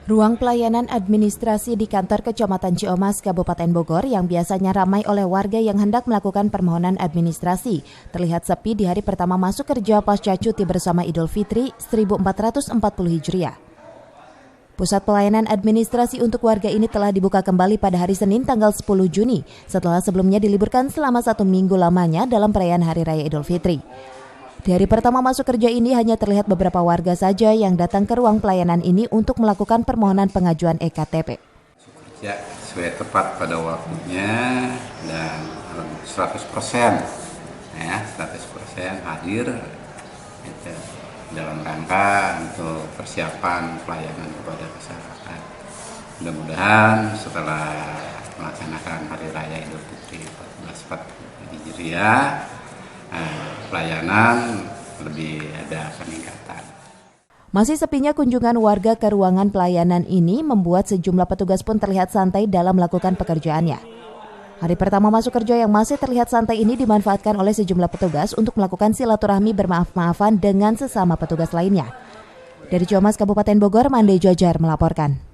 Ruang pelayanan administrasi di kantor Kecamatan Ciomas, Kabupaten Bogor yang biasanya ramai oleh warga yang hendak melakukan permohonan administrasi terlihat sepi di hari pertama masuk kerja pasca cuti bersama Idul Fitri 1440 Hijriah. Pusat pelayanan administrasi untuk warga ini telah dibuka kembali pada hari Senin tanggal 10 Juni setelah sebelumnya diliburkan selama 1 minggu lamanya dalam perayaan Hari Raya Idul Fitri. Di hari pertama masuk kerja ini hanya terlihat beberapa warga saja yang datang ke ruang pelayanan ini untuk melakukan permohonan pengajuan EKTP. Kerja sesuai tepat pada waktunya dan 100% hadir dalam rangka untuk persiapan pelayanan kepada masyarakat. Mudah-mudahan setelah melaksanakan Hari Raya Idul Fitri 1440 Hijriah, pelayanan lebih ada peningkatan. Masih sepinya kunjungan warga ke ruangan pelayanan ini membuat sejumlah petugas pun terlihat santai dalam melakukan pekerjaannya. Hari pertama masuk kerja yang masih terlihat santai ini dimanfaatkan oleh sejumlah petugas untuk melakukan silaturahmi bermaaf-maafan dengan sesama petugas lainnya. Dari Ciomas, Kabupaten Bogor, Mande Jojar melaporkan.